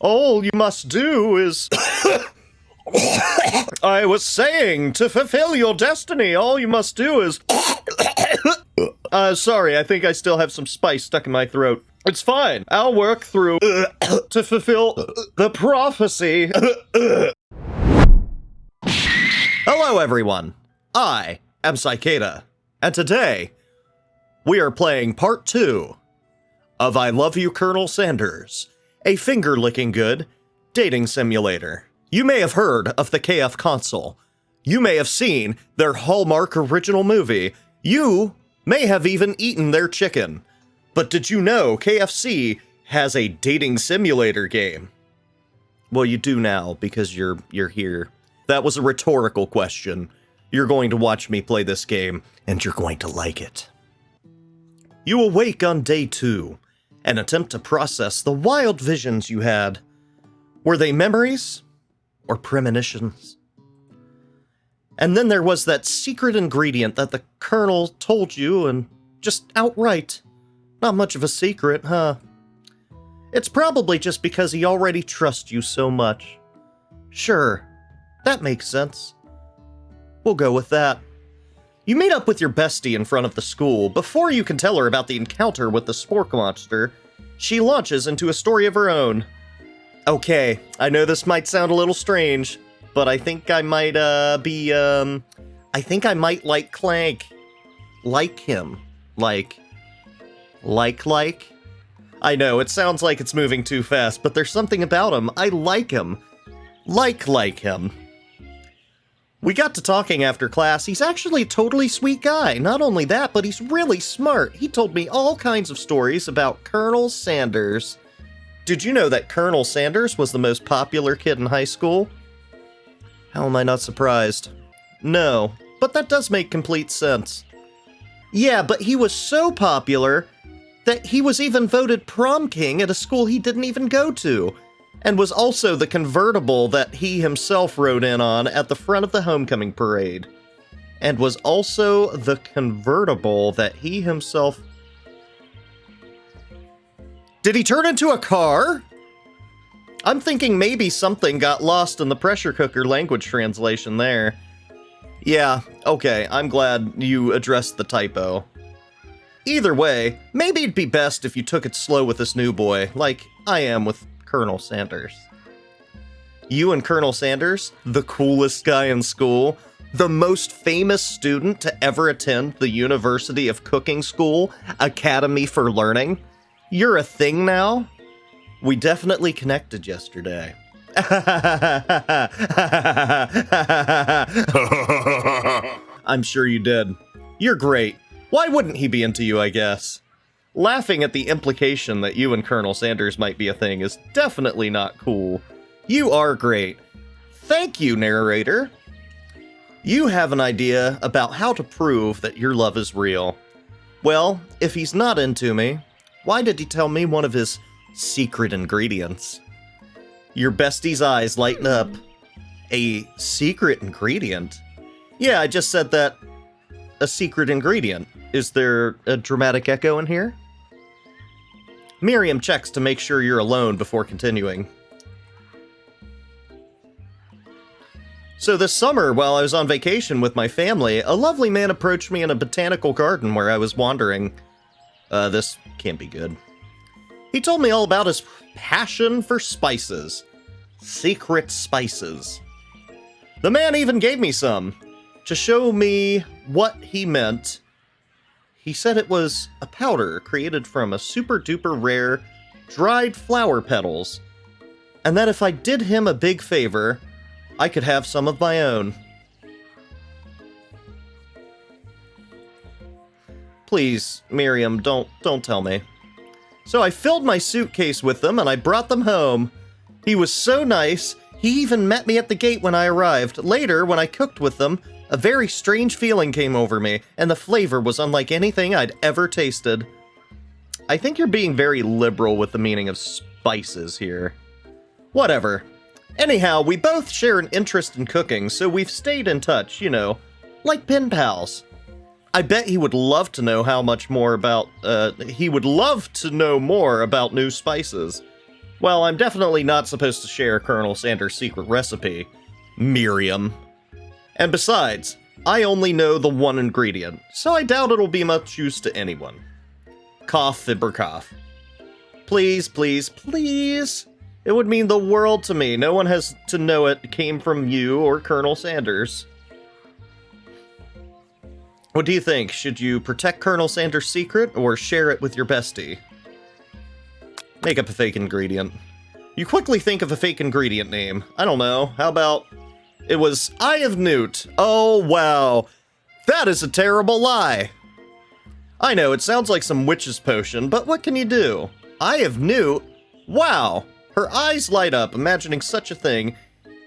All you must do is... I was saying, to fulfill your destiny, all you must do is... Sorry, I think I still have some spice stuck in my throat. It's fine. I'll work through to fulfill the prophecy. Hello, everyone. I am Psyk, and today we are playing part 2 of I Love You, Colonel Sanders, a finger-licking good dating simulator. You may have heard of the KF console. You may have seen their Hallmark original movie. You may have even eaten their chicken. But did you know KFC has a dating simulator game? Well, you do now because you're here. That was a rhetorical question. You're going to watch me play this game, and you're going to like it. You awake on day 2 and attempt to process the wild visions you had. Were they memories or premonitions? And then there was that secret ingredient that the Colonel told you, and just outright. Not much of a secret, huh? It's probably just because he already trusts you so much. Sure, that makes sense. We'll go with that. You meet up with your bestie in front of the school. Before you can tell her about the encounter with the spork monster, she launches into a story of her own. Okay, I know this might sound a little strange, but I think I might, I think I might like Clank. Like him. Like. I know, it sounds like it's moving too fast, but there's something about him. I like him. Like him. We got to talking after class. He's actually a totally sweet guy. Not only that, but he's really smart. He told me all kinds of stories about Colonel Sanders. Did you know that Colonel Sanders was the most popular kid in high school? How am I not surprised? No, but that does make complete sense. Yeah, but he was so popular that he was even voted prom king at a school he didn't even go to, and was also the convertible that he himself rode in on at the front of the homecoming parade. And was also the convertible that he himself... Did he turn into a car? I'm thinking maybe something got lost in the pressure cooker language translation there. Yeah, okay, I'm glad you addressed the typo. Either way, maybe it'd be best if you took it slow with this new boy, like I am with Colonel Sanders. You and Colonel Sanders, the coolest guy in school, the most famous student to ever attend the University of Cooking School, Academy for Learning, you're a thing now? We definitely connected yesterday. I'm sure you did. You're great. Why wouldn't he be into you, I guess? Laughing at the implication that you and Colonel Sanders might be a thing is definitely not cool. You are great. Thank you, narrator. You have an idea about how to prove that your love is real. Well, if he's not into me, why did he tell me one of his secret ingredients? Your bestie's eyes lighten up. A secret ingredient? Yeah, I just said that. A secret ingredient. Is there a dramatic echo in here? Miriam checks to make sure you're alone before continuing. So this summer, while I was on vacation with my family, a lovely man approached me in a botanical garden where I was wandering. This can't be good. He told me all about his passion for spices. Secret spices. The man even gave me some, to show me what he meant. He said it was a powder created from a super-duper rare dried flower petals, and that if I did him a big favor, I could have some of my own. Please, Miriam, don't tell me. So I filled my suitcase with them and I brought them home. He was so nice, he even met me at the gate when I arrived. Later, when I cooked with them, a very strange feeling came over me, and the flavor was unlike anything I'd ever tasted. I think you're being very liberal with the meaning of spices here. Whatever. Anyhow, we both share an interest in cooking, so we've stayed in touch, you know, like pen pals. I bet he would love to know how much more about, he would love to know more about new spices. Well, I'm definitely not supposed to share Colonel Sanders' secret recipe, Miriam. And besides, I only know the one ingredient, so I doubt it'll be much use to anyone. Cough, fibber, cough. Please, please, please. It would mean the world to me. No one has to know it came from you or Colonel Sanders. What do you think? Should you protect Colonel Sanders' secret or share it with your bestie? Make up a fake ingredient. You quickly think of a fake ingredient name. I don't know. How about... It was Eye of Newt. Oh, wow. That is a terrible lie. I know, it sounds like some witch's potion, but what can you do? Eye of Newt? Wow. Her eyes light up, imagining such a thing,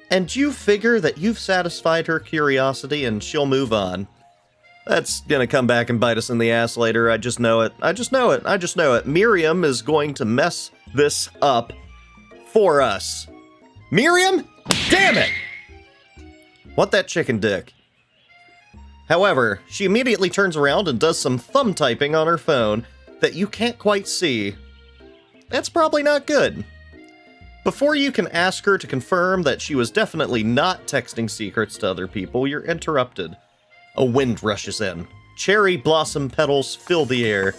and you figure that you've satisfied her curiosity and she'll move on. That's gonna come back and bite us in the ass later, I just know it. I just know it. I just know it. Miriam is going to mess this up for us. Miriam? Damn it! What that chicken dick? However, she immediately turns around and does some thumb typing on her phone that you can't quite see. That's probably not good. Before you can ask her to confirm that she was definitely not texting secrets to other people, you're interrupted. A wind rushes in. Cherry blossom petals fill the air.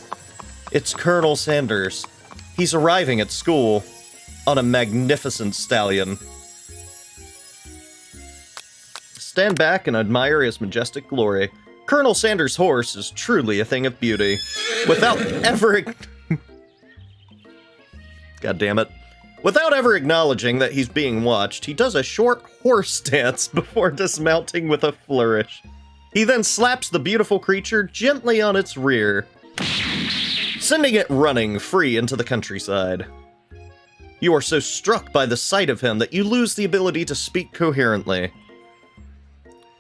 It's Colonel Sanders. He's arriving at school on a magnificent stallion. Stand back and admire his majestic glory. Colonel Sanders' horse is truly a thing of beauty. Without ever... God damn it. Without ever acknowledging that he's being watched, he does a short horse dance before dismounting with a flourish. He then slaps the beautiful creature gently on its rear, sending it running free into the countryside. You are so struck by the sight of him that you lose the ability to speak coherently.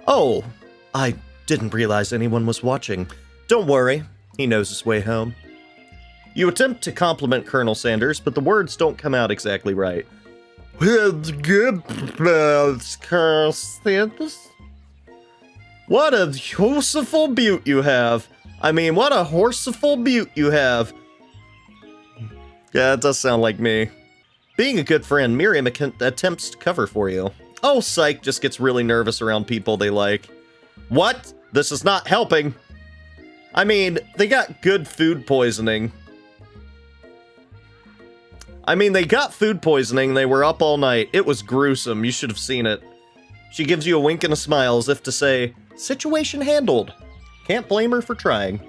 Oh, I didn't realize anyone was watching. Don't worry, he knows his way home. You attempt to compliment Colonel Sanders, but the words don't come out exactly right. It's good, Colonel Sanders. What a horseful beaut you have. I mean, what a horseful beaut you have. Yeah, it does sound like me. Being a good friend, Miriam attempts to cover for you. Oh, Psyk just gets really nervous around people they like. What? This is not helping. I mean, they got good food poisoning. They were up all night. It was gruesome. You should have seen it. She gives you a wink and a smile as if to say, situation handled. Can't blame her for trying.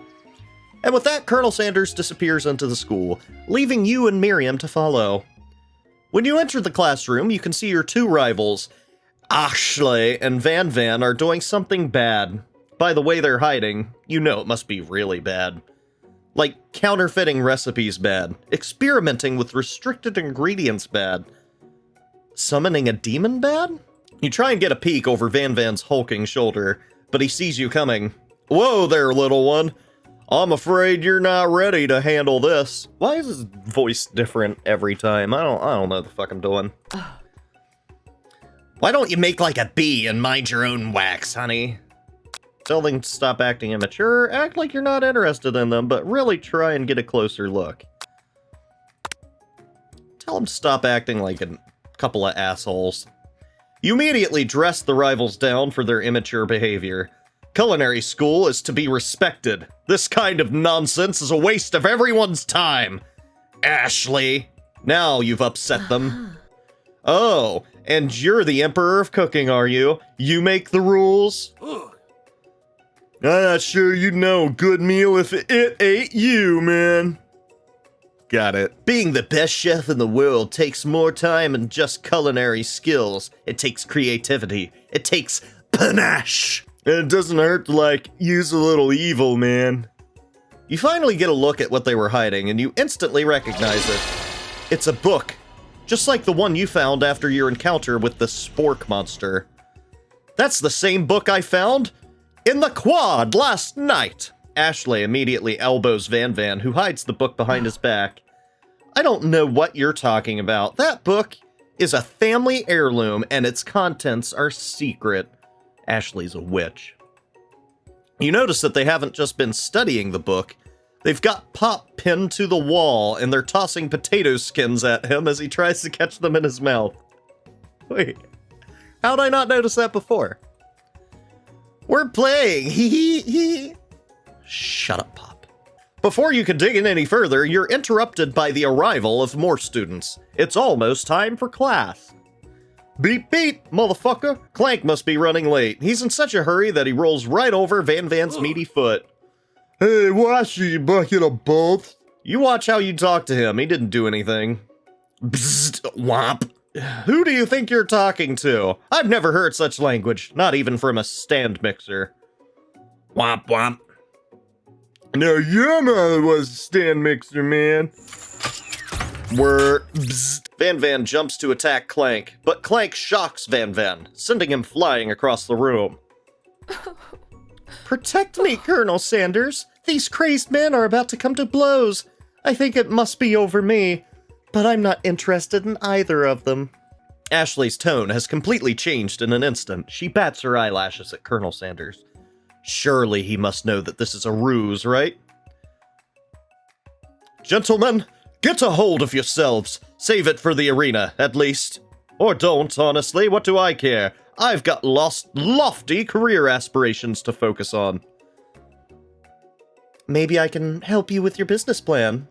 And with that, Colonel Sanders disappears into the school, leaving you and Miriam to follow. When you enter the classroom, you can see your two rivals, Ashley and Van Van, are doing something bad. By the way they're hiding, you know it must be really bad. Like counterfeiting recipes bad, experimenting with restricted ingredients bad, summoning a demon bad? You try and get a peek over Van Van's hulking shoulder, but he sees you coming. Whoa there, little one. I'm afraid you're not ready to handle this. Why is his voice different every time? I don't know the fuck I'm doing. Why don't you make like a bee and mind your own wax, honey? Tell them to stop acting immature, act like you're not interested in them, but really try and get a closer look. Tell them to stop acting like a couple of assholes. You immediately dress the rivals down for their immature behavior. Culinary school is to be respected. This kind of nonsense is a waste of everyone's time. Ashley, now you've upset them. Oh, and you're the emperor of cooking, are you? You make the rules? I'm not sure you'd know a good meal if it ain't you, man. Got it. Being the best chef in the world takes more time than just culinary skills. It takes creativity. It takes panache. And it doesn't hurt to, like, use a little evil, man. You finally get a look at what they were hiding, and you instantly recognize it. It's a book, just like the one you found after your encounter with the spork monster. That's the same book I found in the quad last night. Ashley immediately elbows Van Van, who hides the book behind his back. I don't know what you're talking about. That book is a family heirloom, and its contents are secret. Ashley's a witch. You notice that they haven't just been studying the book. They've got Pop pinned to the wall, and they're tossing potato skins at him as he tries to catch them in his mouth. Wait, how'd I not notice that before? We're playing, hee. Shut up, Pop. Before you can dig in any further, you're interrupted by the arrival of more students. It's almost time for class. Beep beep, motherfucker. Clank must be running late. He's in such a hurry that he rolls right over Van Van's meaty foot. Hey, watch you bucket of both. You watch how you talk to him. He didn't do anything. Bzzzt, womp. Who do you think you're talking to? I've never heard such language, not even from a stand mixer. Womp womp. No, your mother was a stand mixer, man. Van Van jumps to attack Clank, but Clank shocks Van Van, sending him flying across the room. Protect me, Colonel Sanders. These crazed men are about to come to blows. I think it must be over me, but I'm not interested in either of them. Ashley's tone has completely changed in an instant. She bats her eyelashes at Colonel Sanders. Surely he must know that this is a ruse, right? Gentlemen, get a hold of yourselves. Save it for the arena, at least. Or don't, honestly, what do I care? I've got lofty career aspirations to focus on. Maybe I can help you with your business plan.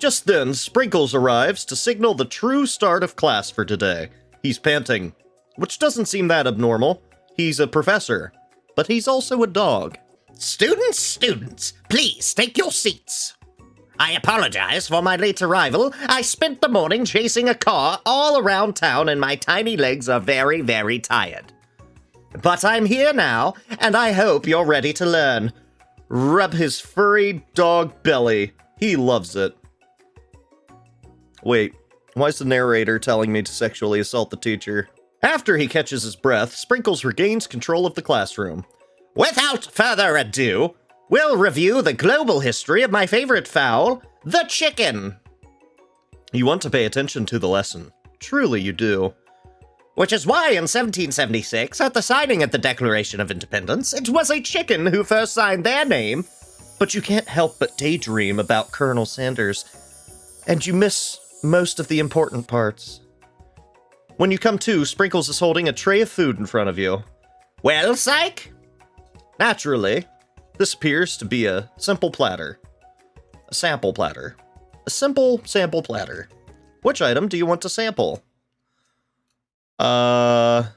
Just then, Sprinkles arrives to signal the true start of class for today. He's panting, which doesn't seem that abnormal. He's a professor, but he's also a dog. Students, please take your seats. I apologize for my late arrival. I spent the morning chasing a car all around town and my tiny legs are very, very tired. But I'm here now, and I hope you're ready to learn. Rub his furry dog belly. He loves it. Wait, why is the narrator telling me to sexually assault the teacher? After he catches his breath, Sprinkles regains control of the classroom. Without further ado, we'll review the global history of my favorite fowl, the chicken. You want to pay attention to the lesson. Truly you do. Which is why in 1776, at the signing of the Declaration of Independence, it was a chicken who first signed their name. But you can't help but daydream about Colonel Sanders, and you miss most of the important parts. When you come to, Sprinkles is holding a tray of food in front of you. Well, Psych? Naturally, this appears to be a simple platter. A sample platter. A simple sample platter. Which item do you want to sample? A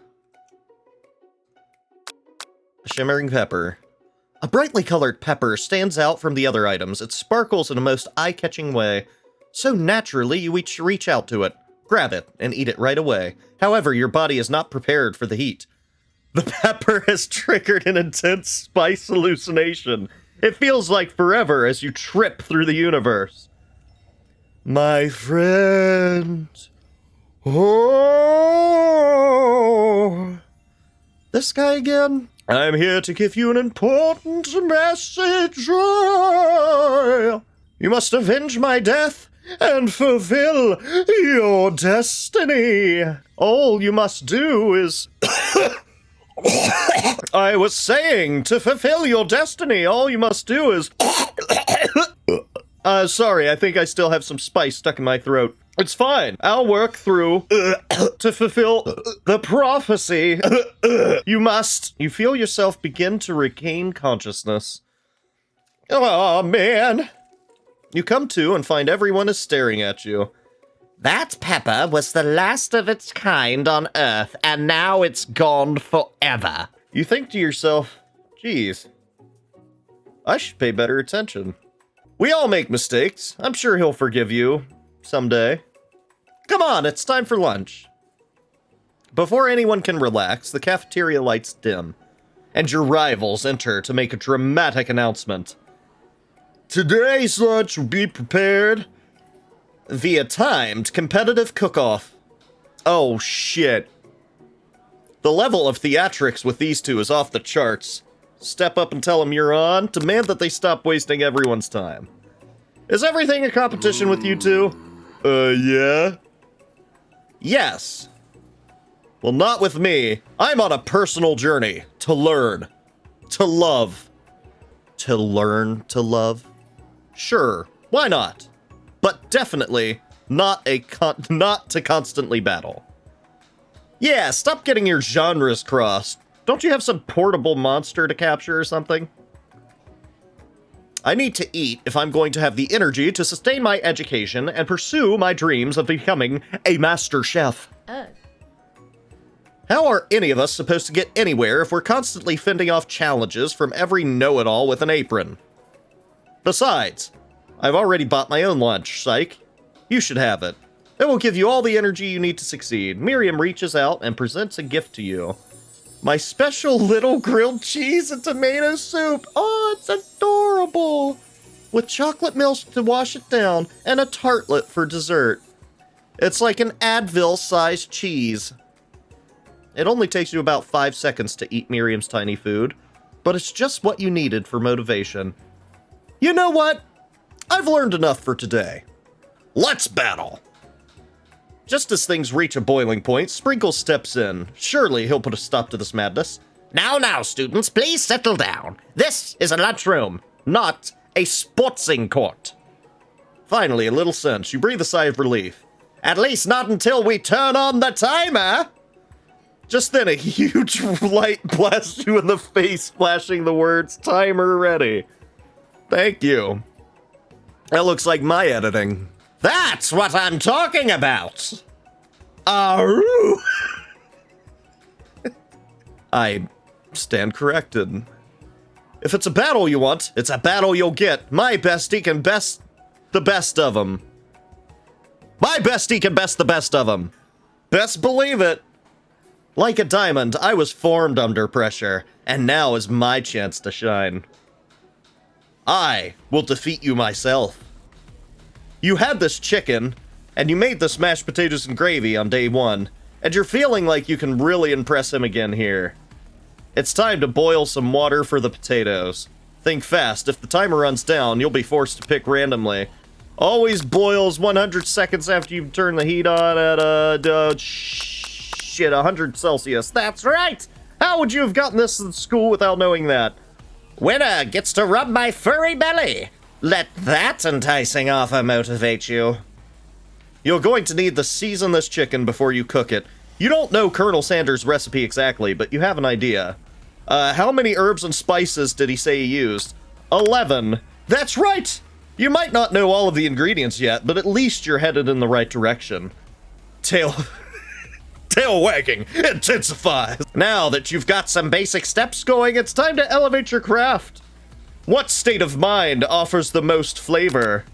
shimmering pepper. A brightly colored pepper stands out from the other items. It sparkles in a most eye-catching way. So naturally, you each reach out to it, grab it, and eat it right away. However, your body is not prepared for the heat. The pepper has triggered an intense spice hallucination. It feels like forever as you trip through the universe. My friend. Oh. This guy again? I'm here to give you an important message. You must avenge my death and fulfill your destiny. All you must do is... I was saying, to fulfill your destiny, all you must do is... Sorry, I think I still have some spice stuck in my throat. It's fine. I'll work through to fulfill the prophecy. You feel yourself begin to regain consciousness. Oh, man. You come to and find everyone is staring at you. That pepper was the last of its kind on Earth, and now it's gone forever. You think to yourself, geez, I should pay better attention. We all make mistakes. I'm sure he'll forgive you someday. Come on, it's time for lunch. Before anyone can relax, the cafeteria lights dim, and your rivals enter to make a dramatic announcement. Today's lunch will be prepared via timed competitive cook-off. Oh, shit. The level of theatrics with these two is off the charts. Step up and tell them you're on. Demand that they stop wasting everyone's time. Is everything a competition with you two? Yeah? Yes. Well, not with me. I'm on a personal journey to learn, to love, to learn to love. Sure, why not? But definitely not to constantly battle. Yeah, stop getting your genres crossed. Don't you have some portable monster to capture or something? I need to eat if I'm going to have the energy to sustain my education and pursue my dreams of becoming a master chef. How are any of us supposed to get anywhere if we're constantly fending off challenges from every know-it-all with an apron? Besides, I've already bought my own lunch, Psych. You should have it. It will give you all the energy you need to succeed. Miriam reaches out and presents a gift to you. My special little grilled cheese and tomato soup. Oh, it's adorable. With chocolate milk to wash it down and a tartlet for dessert. It's like an Advil-sized cheese. It only takes you about 5 seconds to eat Miriam's tiny food, but it's just what you needed for motivation. You know what? I've learned enough for today. Let's battle! Just as things reach a boiling point, Sprinkle steps in. Surely he'll put a stop to this madness. Now, students, please settle down. This is a lunchroom, not a sportsing court. Finally, a little sense. You breathe a sigh of relief. At least not until we turn on the timer. Just then, a huge light blasts you in the face, flashing the words, "Timer ready." Thank you. That looks like my editing. That's what I'm talking about. Aroo! I stand corrected. If it's a battle you want, it's a battle you'll get. My bestie can best the best of them. My bestie can best the best of them. Best believe it. Like a diamond, I was formed under pressure, and now is my chance to shine. I will defeat you myself. You had this chicken, and you made this mashed potatoes and gravy on day 1, and you're feeling like you can really impress him again here. It's time to boil some water for the potatoes. Think fast. If the timer runs down, you'll be forced to pick randomly. Always boils 100 seconds after you turn the heat on at 100 Celsius. That's right! How would you have gotten this in school without knowing that? Winner gets to rub my furry belly. Let that enticing offer motivate you. You're going to need to season this chicken before you cook it. You don't know Colonel Sanders' recipe exactly, but you have an idea. How many herbs and spices did he say he used? 11. That's right! You might not know all of the ingredients yet, but at least you're headed in the right direction. Tail wagging intensifies. Now that you've got some basic steps going, it's time to elevate your craft. What state of mind offers the most flavor?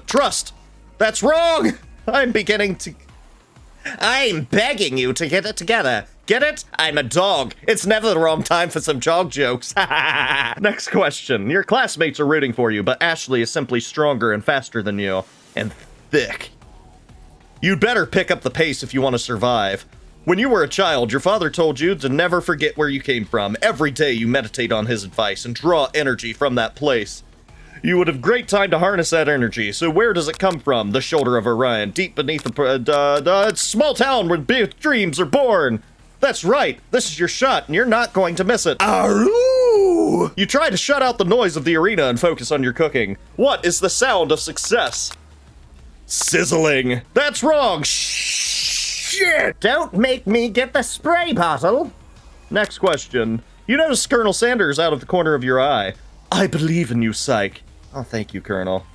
Trust. That's wrong! I'm begging you to get it together. Get it? I'm a dog. It's never the wrong time for some dog jokes. Next question. Your classmates are rooting for you, but Ashley is simply stronger and faster than you. And thick. You'd better pick up the pace if you want to survive. When you were a child, your father told you to never forget where you came from. Every day you meditate on his advice and draw energy from that place. You would have great time to harness that energy. So where does it come from? The shoulder of Orion, deep beneath the small town where big dreams are born. That's right. This is your shot, and you're not going to miss it. Aroo! You try to shut out the noise of the arena and focus on your cooking. What is the sound of success? Sizzling. That's wrong. Shit! Don't make me get the spray bottle. Next question. You notice Colonel Sanders out of the corner of your eye. I believe in you, Psych. Oh, thank you, Colonel.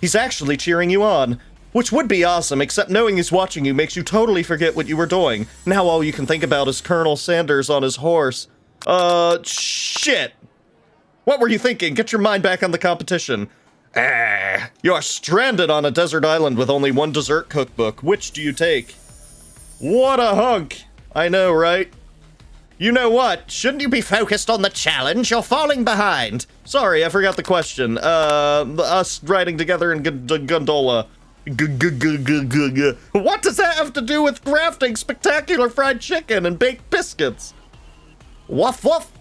He's actually cheering you on, which would be awesome, except knowing he's watching you makes you totally forget what you were doing. Now all you can think about is Colonel Sanders on his horse. Shit. What were you thinking? Get your mind back on the competition. You're stranded on a desert island with only one dessert cookbook. Which do you take? What a hunk. I know, right? You know what? Shouldn't you be focused on the challenge? You're falling behind. Sorry, I forgot the question. Us riding together in gondola. What does that have to do with crafting spectacular fried chicken and baked biscuits? Woof woof.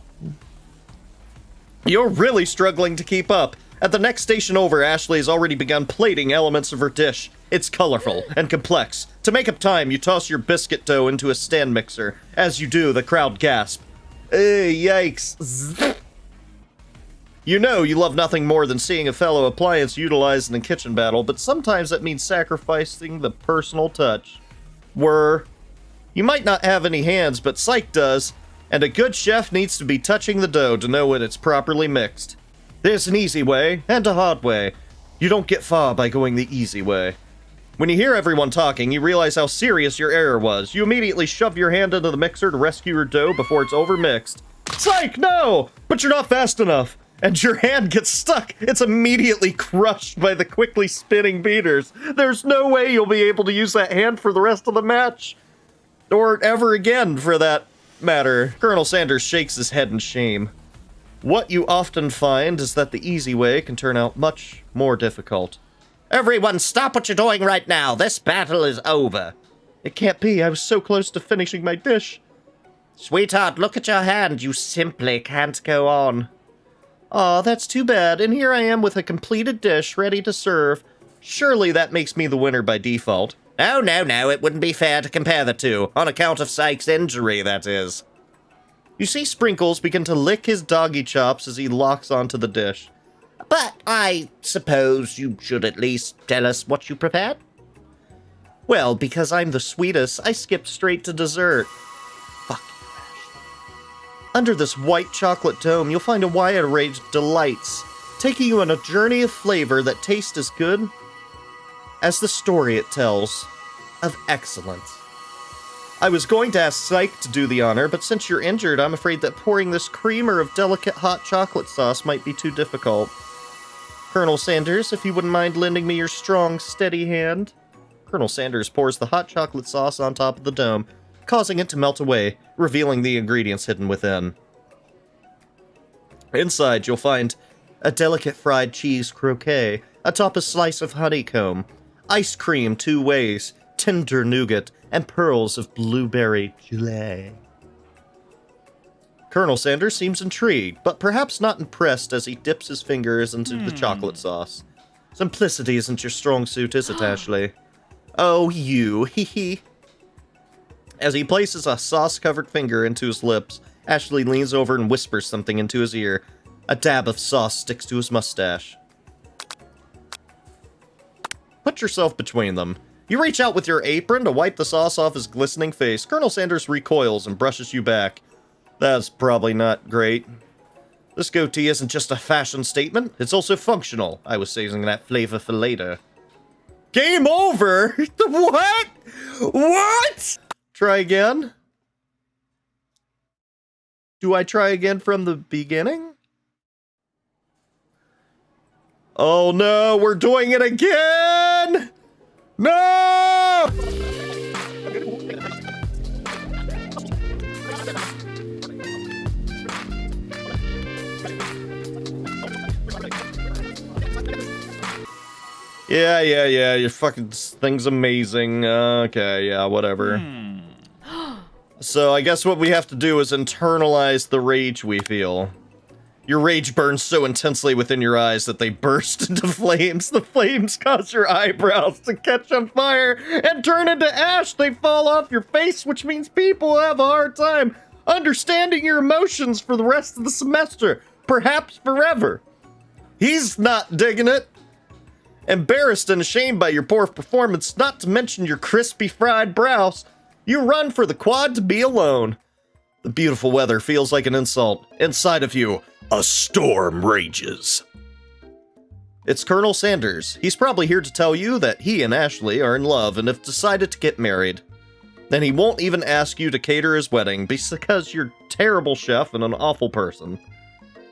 You're really struggling to keep up. At the next station over, Ashley has already begun plating elements of her dish. It's colorful and complex. To make up time, you toss your biscuit dough into a stand mixer. As you do, the crowd gasp. Yikes. You know you love nothing more than seeing a fellow appliance utilized in a kitchen battle, but sometimes that means sacrificing the personal touch. You might not have any hands, but Psyk does, and a good chef needs to be touching the dough to know when it's properly mixed. There's an easy way, and a hard way. You don't get far by going the easy way. When you hear everyone talking, you realize how serious your error was. You immediately shove your hand into the mixer to rescue your dough before it's overmixed. Psych, no! But you're not fast enough, and your hand gets stuck. It's immediately crushed by the quickly spinning beaters. There's no way you'll be able to use that hand for the rest of the match. Or ever again, for that matter. Colonel Sanders shakes his head in shame. What you often find is that the easy way can turn out much more difficult. Everyone, stop what you're doing right now. This battle is over. It can't be. I was so close to finishing my dish. Sweetheart, look at your hand. You simply can't go on. Aw, that's too bad. And here I am with a completed dish ready to serve. Surely that makes me the winner by default. Oh, no, it wouldn't be fair to compare the two. On account of Psyk's injury, that is. You see Sprinkles begin to lick his doggy chops as he locks onto the dish. But I suppose you should at least tell us what you prepared? Well, because I'm the sweetest, I skipped straight to dessert. Fuck you, Ashley. Under this white chocolate dome, you'll find a wide array of delights, taking you on a journey of flavor that tastes as good as the story it tells of excellence. I was going to ask Psyk to do the honor, but since you're injured, I'm afraid that pouring this creamer of delicate hot chocolate sauce might be too difficult. Colonel Sanders, if you wouldn't mind lending me your strong, steady hand. Colonel Sanders pours the hot chocolate sauce on top of the dome, causing it to melt away, revealing the ingredients hidden within. Inside, you'll find a delicate fried cheese croquet, atop a slice of honeycomb, ice cream 2 ways, tender nougat, and pearls of blueberry gelée. Colonel Sanders seems intrigued, but perhaps not impressed as he dips his fingers into the chocolate sauce. Simplicity isn't your strong suit, is it, Ashley? Oh, you, hee. As he places a sauce-covered finger into his lips, Ashley leans over and whispers something into his ear. A dab of sauce sticks to his mustache. Put yourself between them. You reach out with your apron to wipe the sauce off his glistening face. Colonel Sanders recoils and brushes you back. That's probably not great. This goatee isn't just a fashion statement, it's also functional. I was saving that flavor for later. Game over? What? What? Try again? Do I try again from the beginning? Oh no, we're doing it again! No! Yeah, your fucking thing's amazing. Okay, yeah, whatever. So I guess what we have to do is internalize the rage we feel. Your rage burns so intensely within your eyes that they burst into flames. The flames cause your eyebrows to catch on fire and turn into ash. They fall off your face, which means people have a hard time understanding your emotions for the rest of the semester, perhaps forever. He's not digging it. Embarrassed and ashamed by your poor performance, not to mention your crispy fried brows, you run for the quad to be alone. The beautiful weather feels like an insult. Inside of you, a storm rages. It's Colonel Sanders. He's probably here to tell you that he and Ashley are in love and have decided to get married. Then he won't even ask you to cater his wedding because you're a terrible chef and an awful person.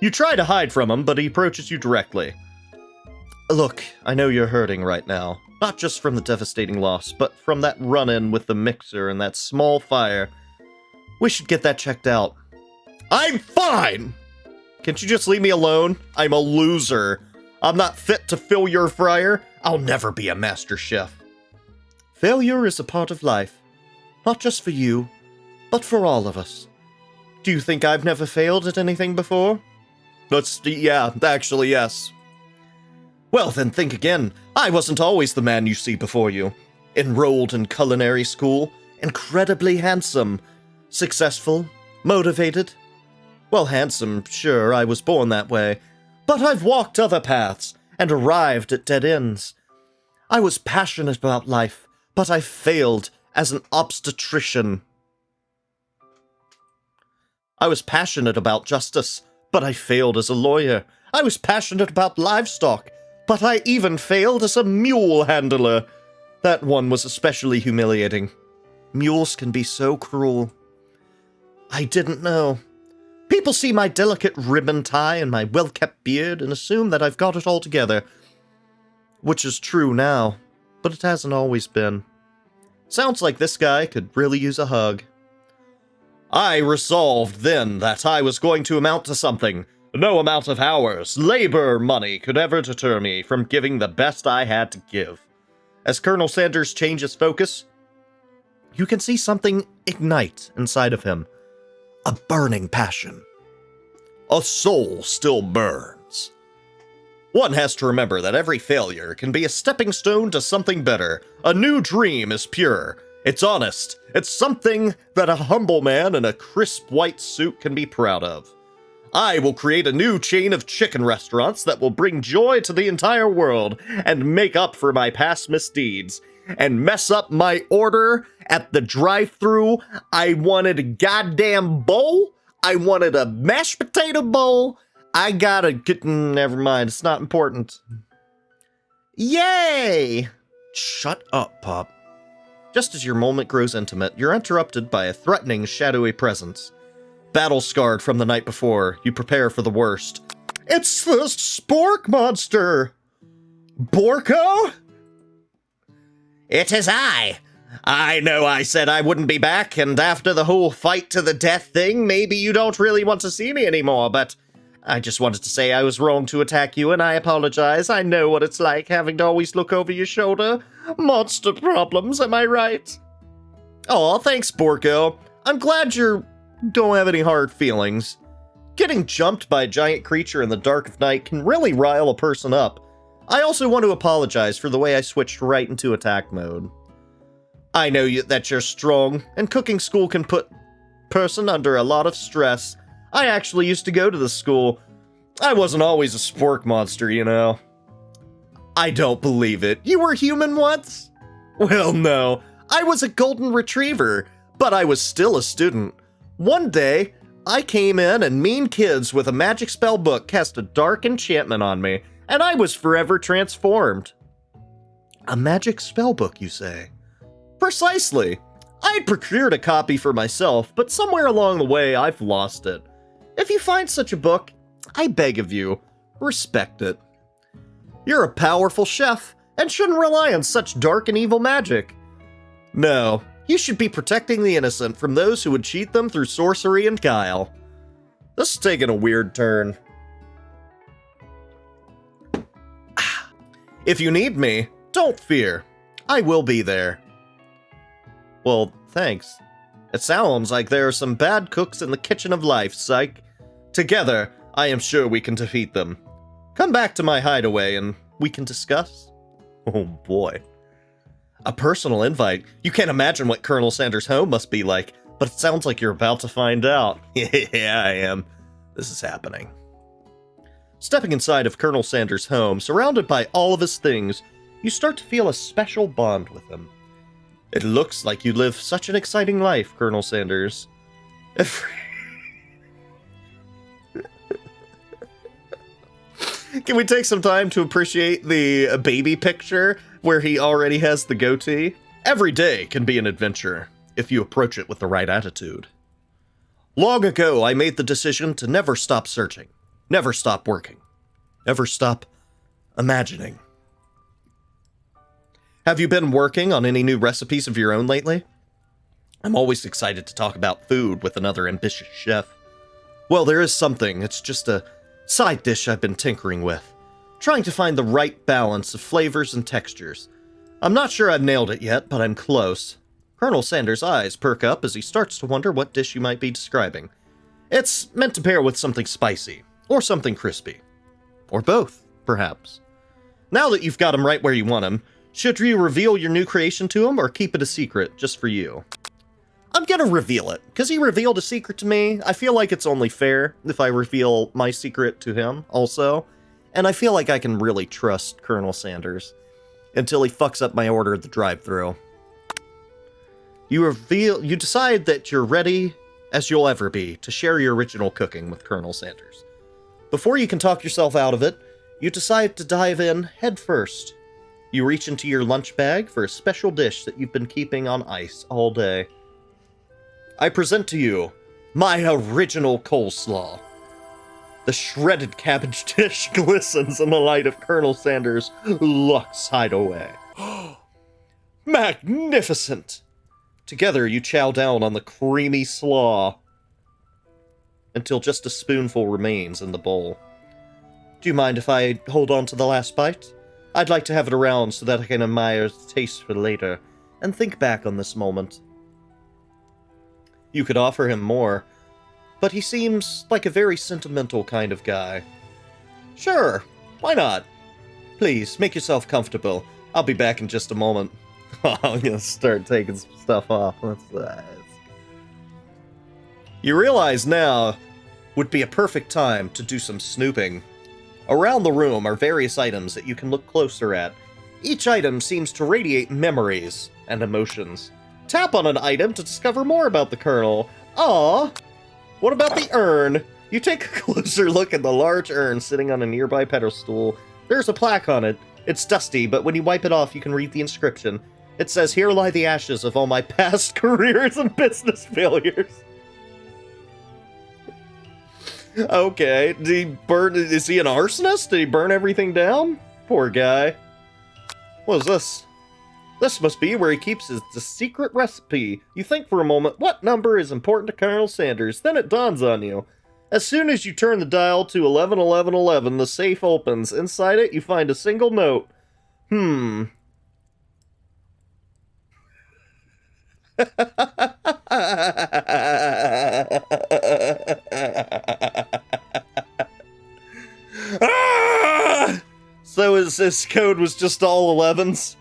You try to hide from him, but he approaches you directly. Look, I know you're hurting right now. Not just from the devastating loss, but from that run-in with the mixer and that small fire. We should get that checked out. I'm fine! Can't you just leave me alone? I'm a loser. I'm not fit to fill your fryer. I'll never be a master chef. Failure is a part of life. Not just for you, but for all of us. Do you think I've never failed at anything before? Yeah, actually, yes. Well, then think again. I wasn't always the man you see before you. Enrolled in culinary school, incredibly handsome, successful, motivated. Well, handsome, sure, I was born that way. But I've walked other paths and arrived at dead ends. I was passionate about life, but I failed as an obstetrician. I was passionate about justice, but I failed as a lawyer. I was passionate about livestock, but I even failed as a mule handler. That one was especially humiliating. Mules can be so cruel. I didn't know. People see my delicate ribbon tie and my well-kept beard and assume that I've got it all together. Which is true now, but it hasn't always been. Sounds like this guy could really use a hug. I resolved then that I was going to amount to something. No amount of hours, labor, money could ever deter me from giving the best I had to give. As Colonel Sanders changes focus, you can see something ignite inside of him. A burning passion. A soul still burns. One has to remember that every failure can be a stepping stone to something better. A new dream is pure. It's honest. It's something that a humble man in a crisp white suit can be proud of. I will create a new chain of chicken restaurants that will bring joy to the entire world and make up for my past misdeeds. And mess up my order at the drive-thru. I wanted a goddamn bowl. I wanted a mashed potato bowl. I gotta get... Never mind, it's not important. Yay! Shut up, Pop. Just as your moment grows intimate, you're interrupted by a threatening, shadowy presence. Battle-scarred from the night before, you prepare for the worst. It's the Spork monster! Borko? It is I. I know I said I wouldn't be back, and after the whole fight to the death thing, maybe you don't really want to see me anymore, but I just wanted to say I was wrong to attack you, and I apologize. I know what it's like having to always look over your shoulder. Monster problems, am I right? Aw, thanks, Borko. I'm glad you don't have any hard feelings. Getting jumped by a giant creature in the dark of night can really rile a person up. I also want to apologize for the way I switched right into attack mode. I know that you're strong, and cooking school can put person under a lot of stress. I actually used to go to the school. I wasn't always a spork monster, you know. I don't believe it. You were human once? Well, no. I was a golden retriever, but I was still a student. One day, I came in and mean kids with a magic spell book cast a dark enchantment on me, and I was forever transformed. A magic spellbook, you say? Precisely. I'd procured a copy for myself, but somewhere along the way I've lost it. If you find such a book, I beg of you, respect it. You're a powerful chef, and shouldn't rely on such dark and evil magic. No, you should be protecting the innocent from those who would cheat them through sorcery and guile. This is taking a weird turn. If you need me, don't fear. I will be there. Well, thanks. It sounds like there are some bad cooks in the kitchen of life, Psych. Together, I am sure we can defeat them. Come back to my hideaway and we can discuss. Oh boy. A personal invite? You can't imagine what Colonel Sanders' home must be like, but it sounds like you're about to find out. Yeah, I am. This is happening. Stepping inside of Colonel Sanders' home, surrounded by all of his things, you start to feel a special bond with him. It looks like you live such an exciting life, Colonel Sanders. Can we take some time to appreciate the baby picture where he already has the goatee? Every day can be an adventure, if you approach it with the right attitude. Long ago, I made the decision to never stop searching. Never stop working. Never stop imagining. Have you been working on any new recipes of your own lately? I'm always excited to talk about food with another ambitious chef. Well, there is something. It's just a side dish I've been tinkering with, trying to find the right balance of flavors and textures. I'm not sure I've nailed it yet, but I'm close. Colonel Sanders' eyes perk up as he starts to wonder what dish you might be describing. It's meant to pair with something spicy, or something crispy. Or both, perhaps. Now that you've got him right where you want him, should you reveal your new creation to him, or keep it a secret just for you? I'm gonna reveal it, because he revealed a secret to me. I feel like it's only fair if I reveal my secret to him, also. and I feel like I can really trust Colonel Sanders until he fucks up my order at the drive-thru. You decide that you're ready as you'll ever be to share your original cooking with Colonel Sanders. Before you can talk yourself out of it, you decide to dive in head first. You reach into your lunch bag for a special dish that you've been keeping on ice all day. I present to you my original coleslaw. The shredded cabbage dish glistens in the light of Colonel Sanders' Lux hideaway. Magnificent! Together you chow down on the creamy slaw until just a spoonful remains in the bowl. Do you mind if I hold on to the last bite? I'd like to have it around so that I can admire its taste for later and think back on this moment. You could offer him more, but he seems like a very sentimental kind of guy. Sure, why not? Please, make yourself comfortable. I'll be back in just a moment. I'm gonna start taking some stuff off. What's that? You realize now would be a perfect time to do some snooping. Around the room are various items that you can look closer at. Each item seems to radiate memories and emotions. Tap on an item to discover more about the Colonel. Aww! What about the urn? You take a closer look at the large urn sitting on a nearby pedestal. There's a plaque on it. It's dusty, but when you wipe it off, you can read the inscription. It says, "Here lie the ashes of all my past careers and business failures." Okay, did he burn? Is he an arsonist? Did he burn everything down? Poor guy. What is this? This must be where he keeps the secret recipe. You think for a moment, what number is important to Colonel Sanders? Then it dawns on you. As soon as you turn the dial to 111111, the safe opens. Inside it, you find a single note. So this code was just all 11s?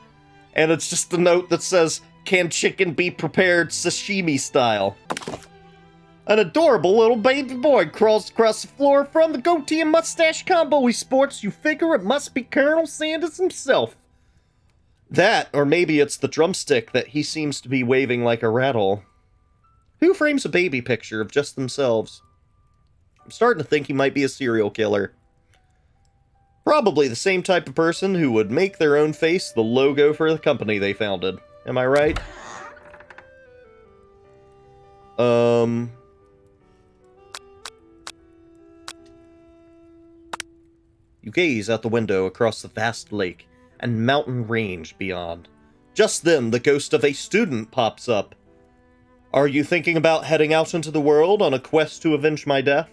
And it's just the note that says, "Can chicken be prepared sashimi style?" An adorable little baby boy crawls across the floor from the goatee and mustache combo he sports. You figure it must be Colonel Sanders himself. That, or maybe it's the drumstick that he seems to be waving like a rattle. Who frames a baby picture of just themselves? I'm starting to think he might be a serial killer. Probably the same type of person who would make their own face the logo for the company they founded. Am I right? You gaze out the window across the vast lake and mountain range beyond. Just then, the ghost of a student pops up. Are you thinking about heading out into the world on a quest to avenge my death?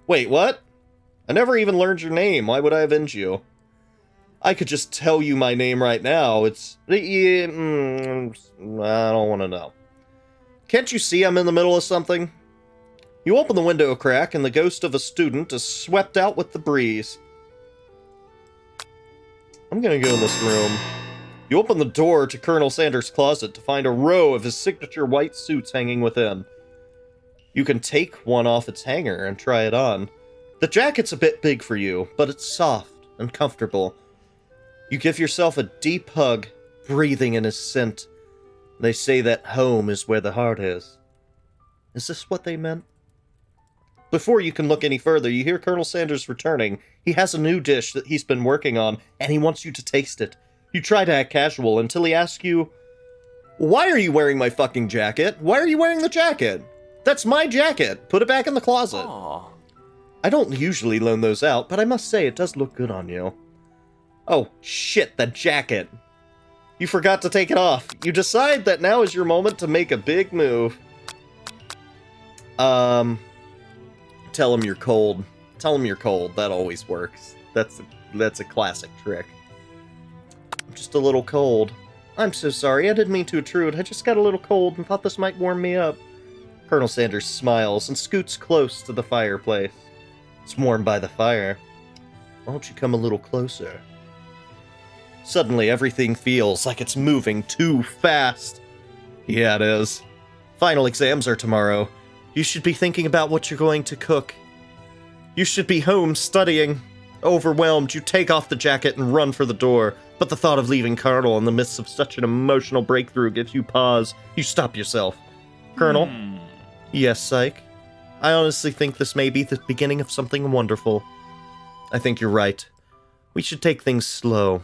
Wait, what? I never even learned your name. Why would I avenge you? I could just tell you my name right now. I don't want to know. Can't you see I'm in the middle of something? You open the window a crack, and the ghost of a student is swept out with the breeze. I'm gonna go in this room. You open the door to Colonel Sanders' closet to find a row of his signature white suits hanging within. You can take one off its hanger and try it on. The jacket's a bit big for you, but it's soft and comfortable. You give yourself a deep hug, breathing in his scent. They say that home is where the heart is. Is this what they meant? Before you can look any further, you hear Colonel Sanders returning. He has a new dish that he's been working on, and he wants you to taste it. You try to act casual until he asks you, "Why are you wearing my fucking jacket? Why are you wearing the jacket? That's my jacket. Put it back in the closet." Aww. I don't usually loan those out, but I must say it does look good on you. Oh, shit, the jacket. You forgot to take it off. You decide that now is your moment to make a big move. Tell him you're cold. Tell him you're cold. That always works. That's a classic trick. I'm just a little cold. I'm so sorry. I didn't mean to intrude. I just got a little cold and thought this might warm me up. Colonel Sanders smiles and scoots close to the fireplace. It's warm by the fire. Why don't you come a little closer? Suddenly, everything feels like it's moving too fast. Yeah, it is. Final exams are tomorrow. You should be thinking about what you're going to cook. You should be home studying. Overwhelmed, you take off the jacket and run for the door, but the thought of leaving Colonel in the midst of such an emotional breakthrough gives you pause. You stop yourself. Colonel? Yes, Psych? I honestly think this may be the beginning of something wonderful. I think you're right. We should take things slow.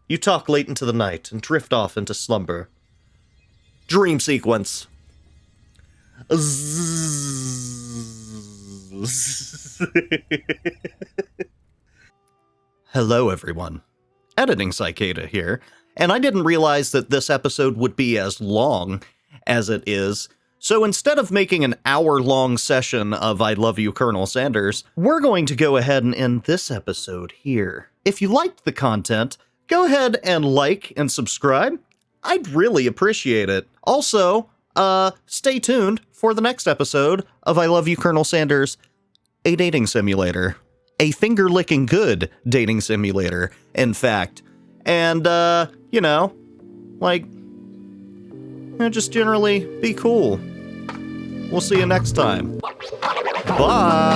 You talk late into the night and drift off into slumber. Dream sequence. Hello, everyone. Editing Cicada here, and I didn't realize that this episode would be as long as it is, so instead of making an hour-long session of I Love You, Colonel Sanders, we're going to go ahead and end this episode here. If you liked the content, go ahead and like and subscribe. I'd really appreciate it. Also, stay tuned for the next episode of I Love You, Colonel Sanders, a dating simulator. A finger-licking good dating simulator, in fact. And, just generally be cool. We'll see you next time. Bye!